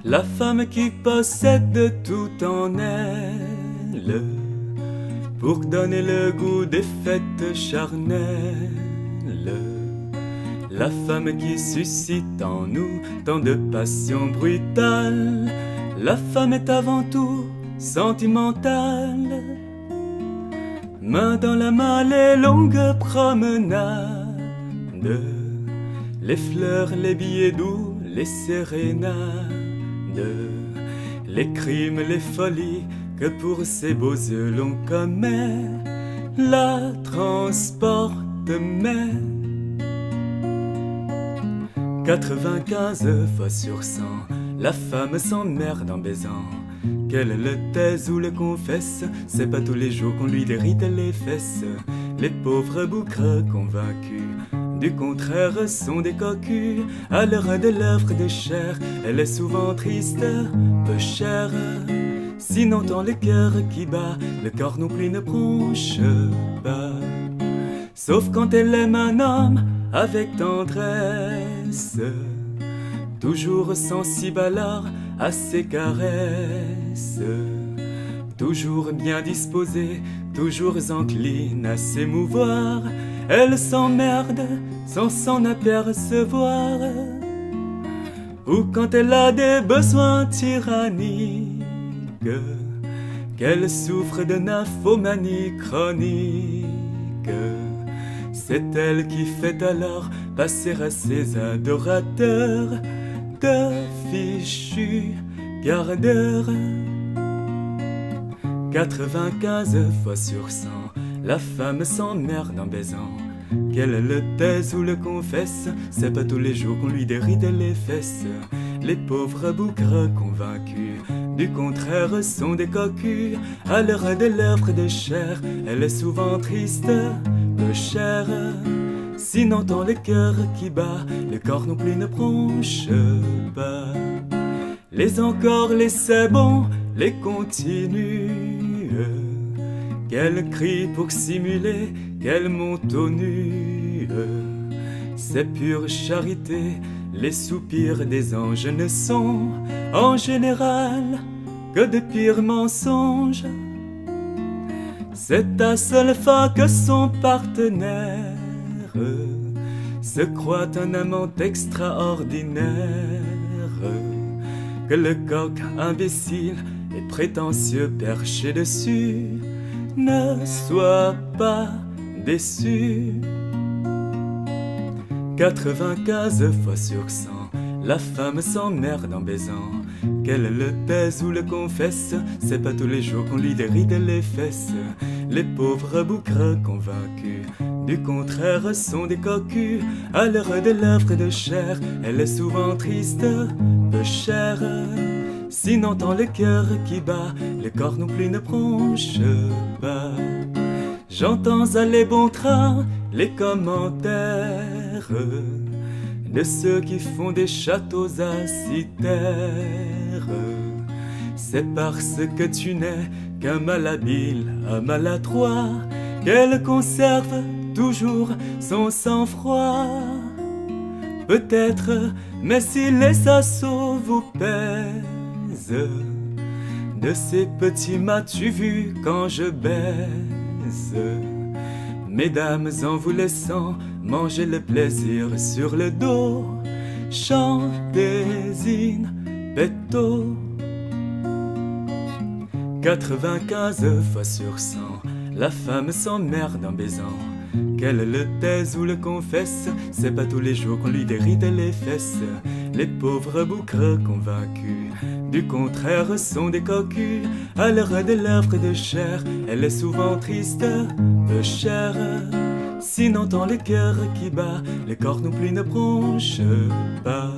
la femme qui possède tout en elle, pour donner le goût des fêtes charnelles. La femme qui suscite en nous tant de passions brutales. La femme est avant tout sentimentale. Main dans la main, les longues promenades, les fleurs, les billets doux, les sérénades, les crimes, les folies que pour ces beaux yeux l'on commet, la transporte mais 95 fois sur 100, la femme s'emmerde en baisant. Qu'elle le taise ou le confesse, c'est pas tous les jours qu'on lui déride les fesses. Les pauvres boucres convaincus du contraire sont des cocus. À l'heure de l'œuvre de chair, elle est souvent triste, peu chère. Sinon tant le cœur qui bat, le corps non plus ne bronche pas. Sauf quand elle aime un homme avec tendresse, toujours sensible alors à ses caresses, toujours bien disposée, toujours encline à s'émouvoir. Elle s'emmerde sans s'en apercevoir, ou quand elle a des besoins tyranniques, qu'elle souffre de nymphomanie chronique. C'est elle qui fait alors passer à ses adorateurs de fichus gardeurs. 95 fois sur 100, la femme s'emmerde en baisant. Qu'elle le taise ou le confesse, c'est pas tous les jours qu'on lui déride les fesses. Les pauvres boucres convaincus du contraire sont des cocus. À l'heure de l'œuvre de chair, elle est souvent triste, peu chère. Sinon tant le cœur qui bat, le corps non plus ne bronche pas. Les encore, les c'est bon, les continuent, qu'elle crie pour simuler qu'elle monte aux nues. C'est pure charité, les soupirs des anges ne sont en général que de pires mensonges. C'est à seule fin que son partenaire se croit un amant extraordinaire, que le coq imbécile et prétentieux perché dessus ne soit pas déçu. 95 fois sur 100, la femme s'emmerde en baisant. Qu'elle le taise ou le confesse, c'est pas tous les jours qu'on lui déride les fesses. Les pauvres boucres convaincus du contraire sont des cocus. À l'heure de l'œuvre de chair, elle est souvent triste, peu chère. Sinon tant le cœur qui bat, le corps non plus ne bronche pas. J'entends à les bons trains les commentaires de ceux qui font des châteaux à citerre. C'est parce que tu n'es qu'un malhabile, un maladroit, qu'elle conserve toujours son sang-froid. Peut-être, mais si les assauts vous pèsent, de ces petits m'as-tu vu quand je baise? Mesdames, en vous laissant manger le plaisir sur le dos, chantez in petto. 95 fois sur 100, la femme s'emmerde en baisant. Qu'elle le taise ou le confesse, c'est pas tous les jours qu'on lui déride les fesses. Les pauvres boucres convaincus du contraire sont des cocus. À l'heure de l'œuvre de chair, elle est souvent triste, peu chère. Sinon tant le cœur qui bat, le corps non plus ne bronche pas.